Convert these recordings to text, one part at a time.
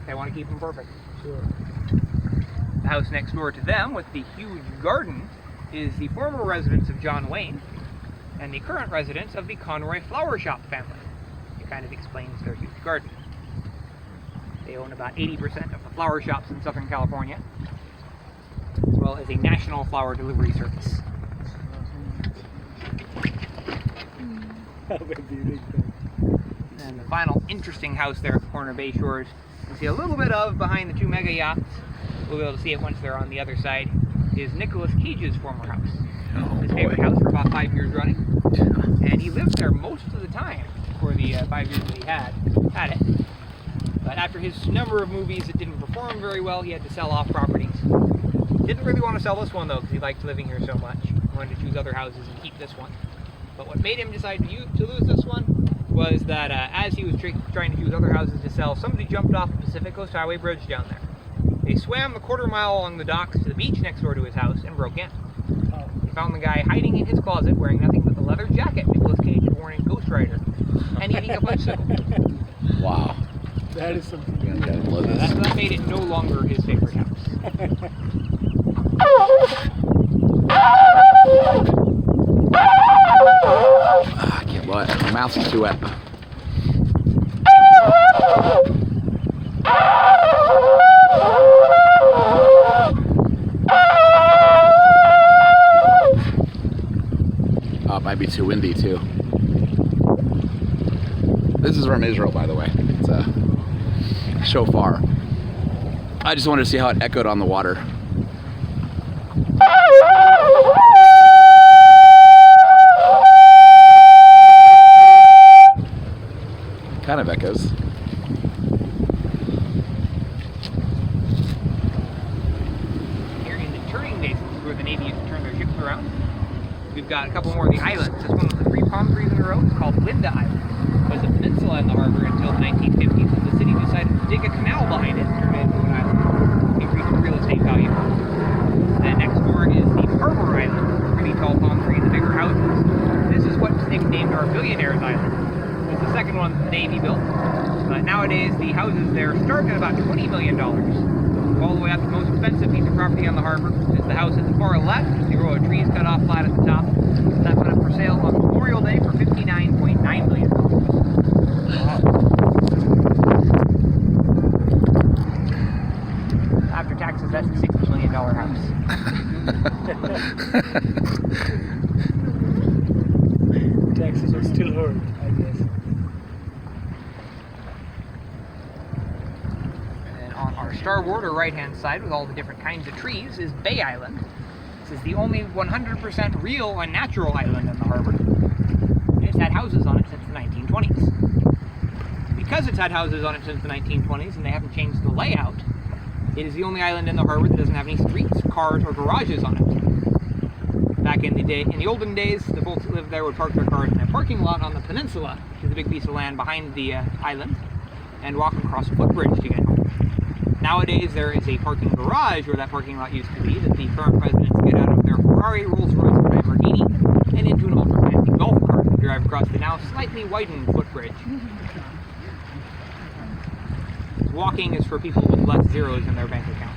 They want to keep them perfect. Sure. The house next door to them, with the huge garden, is the former residence of John Wayne and the current residence of the Conroy Flower Shop family. It kind of explains their huge garden. They own about 80% of the flower shops in Southern California, as well as a national flower delivery service. And the final interesting house there at the corner of Bay Shores, you can see a little bit of behind the two mega yachts. We'll be able to see it once they're on the other side, is Nicolas Cage's former house. His favorite house for about 5 years running. And he lived there most of the time for the 5 years that he had it. But after his number of movies that didn't perform very well, he had to sell off properties. Didn't really want to sell this one though, because he liked living here so much. He wanted to choose other houses and keep this one. But what made him decide to lose this one was that as he was trying to choose other houses to sell, somebody jumped off the Pacific Coast Highway Bridge down there. They swam the quarter mile along the docks to the beach next door to his house and broke in. They found the guy hiding in his closet wearing nothing but the leather jacket Nicolas Cage had worn in Ghost Rider and eating a bicycle. Wow. That is something. That made it no longer his favorite house. I can't lie. My mouth is too wet. Oh, it might be too windy too. This is from Israel, by the way. It's a Shofar. I just wanted to see how it echoed on the water. Kind of echoes. Here in the turning bases where the Navy used to turn their ships around, we've got a couple more of the islands. This one with the 3 palm trees in a row is called Linda Island. It was a peninsula in the harbor until the 1950s when the city decided to dig a canal behind it and turn it into an island. Increased real estate value. Then next door is the Harbor Island, really tall palm trees and bigger houses. This is what's nicknamed our Billionaires Island. It's the second one the Navy built. But nowadays the houses there start at about $20 million. All the way up to the most expensive piece of property on the harbor is the house at the far left, with the row of trees cut off flat at the top. That went up for sale on Memorial Day for $59.9 million. Wow. After taxes, that's a $60 million house. Taxes are still hurt, I guess. And on our starboard or right-hand side, with all the different kinds of trees, is Bay Island. This is the only 100% real and natural island in the harbor. It's had houses on it since the 1920s. Because it's had houses on it since the 1920s and they haven't changed the layout, it is the only island in the harbor that doesn't have any streets, cars, or garages on it. Back in the olden days, the folks that lived there would park their cars in a parking lot on the peninsula, which is a big piece of land behind the island, and walk across a footbridge to get home. Nowadays, there is a parking garage where that parking lot used to be that the current residents get out of their Ferrari, Rolls-Royce, or Lamborghini and into an ultra-fancy golf cart to drive across the now slightly widened footbridge. Walking is for people with less zeros in their bank account.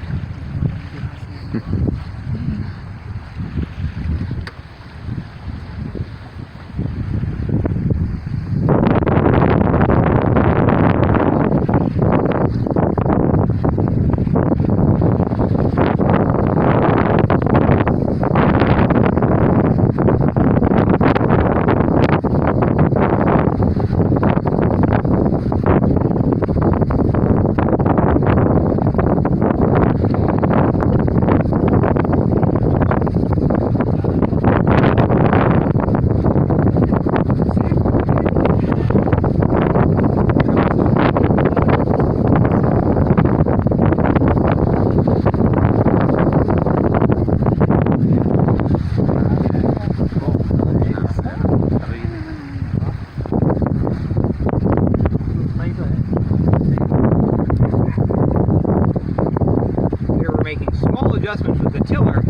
Adjustments with the tiller.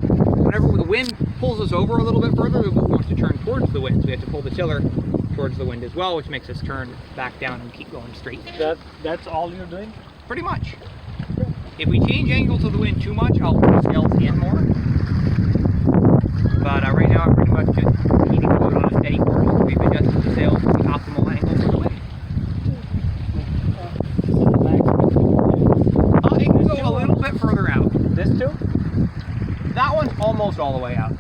Whenever the wind pulls us over a little bit further, we want to turn towards the wind. So we have to pull the tiller towards the wind as well, which makes us turn back down and keep going straight. That's all you're doing? pretty much. If we change angle to the wind too much, I'll pull the sails in more. But right now I'm pretty much just keeping the boat on a steady course. We've adjusted the sails to the optimal angle for the wind. It can go a little bit further out. This too? That one's almost all the way out.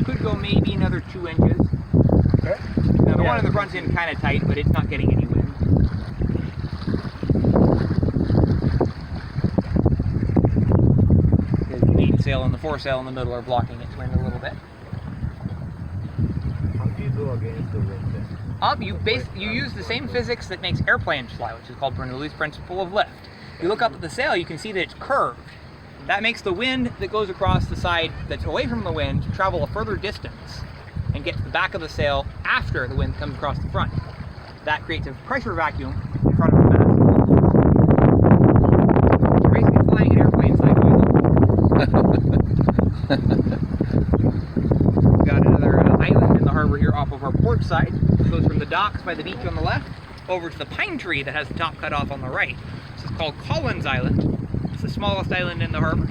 Could go maybe another 2 inches. Okay. Now the one in the front's in kind of tight, but it's not getting any wind. The main sail and the foresail in the middle are blocking its wind a little bit. How do you go against the wind then? You use the same physics that makes airplanes fly, which is called Bernoulli's principle of lift. If you look up at the sail, you can see that it's curved. That makes the wind that goes across the side that's away from the wind travel a further distance and get to the back of the sail after the wind comes across the front. That creates a pressure vacuum in front of the mast. You're basically flying an airplane sideways. We've got another island in the harbor here off of our port side. It goes from the docks by the beach on the left over to the pine tree that has the top cut off on the right. This is called Collins Island. It's the smallest island in the harbor.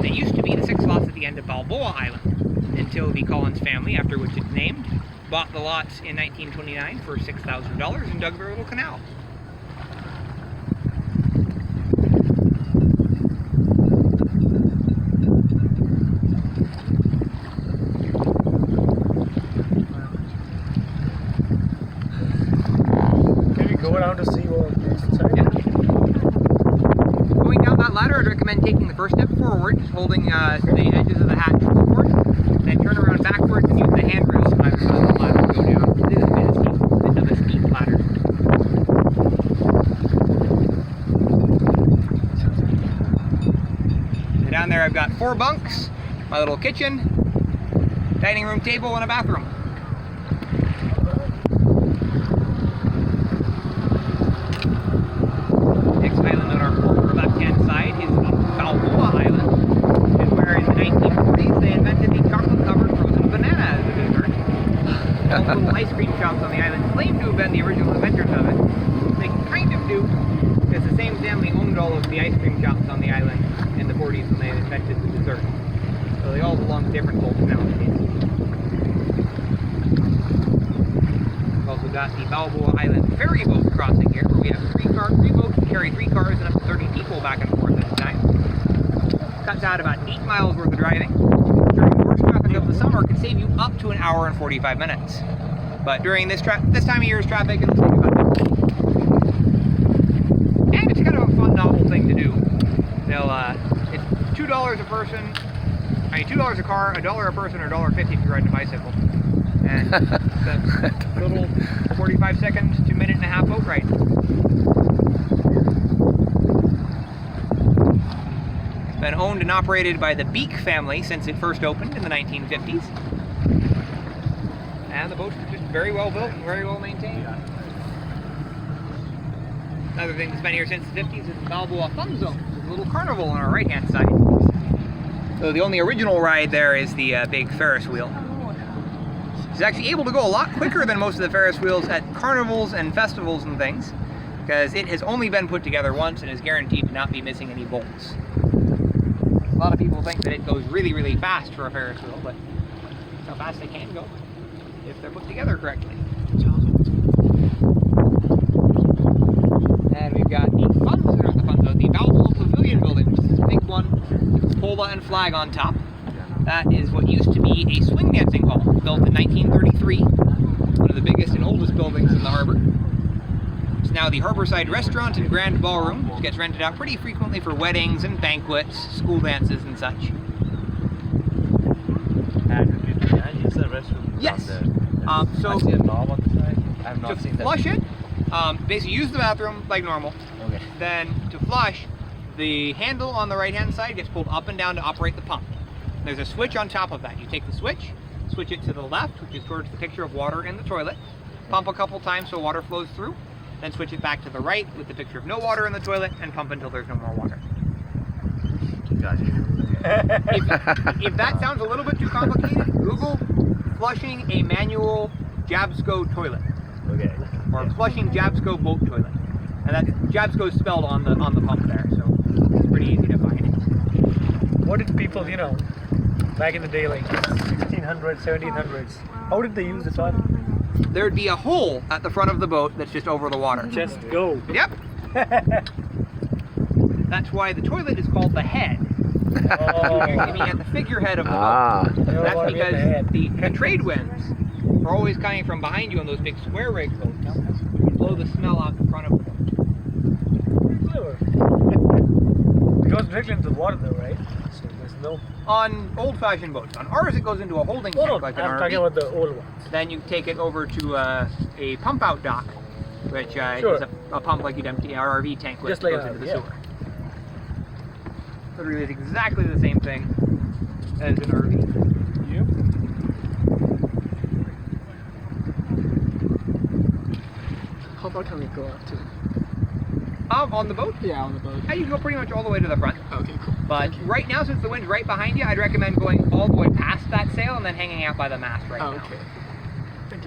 It used to be the 6 lots at the end of Balboa Island until the Collins family, after which it's named, bought the lots in 1929 for $6,000 and dug their little canal. Can we go around to see what is inside? Yeah. Going down that ladder, I'd recommend taking the first step forward, just holding the edges of the hatch for support, then turn around backwards and use the handrails on either side of the ladder to go down. This is a bit of a steep ladder. And down there I've got 4 bunks, my little kitchen, dining room table, and a bathroom. Next island on our left-hand side is the Balboa Island, and where in the 1940s they invented the chocolate-covered frozen banana as a dessert. All the little ice cream shops on the island claim to have been the original inventors of it. They kind of do, because the same family owned all of the ice cream shops on the island in the 40s when they invented the dessert. So they all belong to different folks nowadays. We've also got the Balboa Island ferry boat crossing here, where we have 3 boats that carry 3 cars and up to 30 people back and forth at a time. Cuts out about 8 miles worth of driving. During the worst traffic of the summer, it can save you up to 1 hour and 45 minutes. But during this time of year's traffic, it'll take about 15. And it's kind of a fun, novel thing to do. It's $2 a person, $2 a car, $1 a person, or $1.50 if you're riding a bicycle. And that's a little 45 seconds to 1.5-minute boat ride. Been owned and operated by the Beek family since it first opened in the 1950s. And the boats are just very well built and very well maintained. Another thing that's been here since the 50s is the Balboa Fun Zone, a little carnival on our right-hand side. So the only original ride there is the big Ferris wheel. It's actually able to go a lot quicker than most of the Ferris wheels at carnivals and festivals and things, because it has only been put together once and is guaranteed to not be missing any bolts. A lot of people think that it goes really, really fast for a Ferris wheel, but that's how fast they can go if they're put together correctly. And we've got the the Balboa Pavilion building, which is this big one with its pole and flag on top. That is what used to be a swing dancing hall, built in 1933, one of the biggest and oldest buildings in the harbor. It's now the Harborside Restaurant and Grand Ballroom, which gets rented out pretty frequently for weddings and banquets, school dances and such. It's a restroom. Yes. So I see a knob on the side. I have not seen that. Flush it, basically use the bathroom like normal. Okay. Then to flush, the handle on the right-hand side gets pulled up and down to operate the pump. There's a switch on top of that. You take the switch it to the left, which is towards the picture of water in the toilet, pump a couple times so water flows through, then switch it back to the right with the picture of no water in the toilet, and pump until there's no more water. If that sounds a little bit too complicated, Google flushing a manual Jabsco toilet. Okay. Or flushing Jabsco boat toilet. And that Jabsco's spelled on the pump there, so it's pretty easy to find. What did people, you know, back in the day, like 1600s, 1700s, how did they use the toilet? There'd be a hole at the front of the boat that's just over the water. Just go. Yep. That's why the toilet is called the head. Oh. You're aiming at the figurehead of the boat. Ah. That's because the trade winds are always coming from behind you on those big square rig boats. You blow the smell out the front of the boat. Clever. It goes directly into the water though, right? So there's no... On old-fashioned boats. On ours, it goes into a holding No, tank no, like an I'm RV. talking about the old ones. Then you take it over to a pump-out dock, which Sure. is a pump like you'd empty an RV tank with. Just like goes an into RV, the yeah. sewer. Literally, it's exactly the same thing as an RV. Yep. How far can we go up to? On the boat? Yeah, on the boat. You can go pretty much all the way to the front. Okay, cool. But right now, since the wind's right behind you, I'd recommend going all the way past that sail and then hanging out by the mast right now. Okay.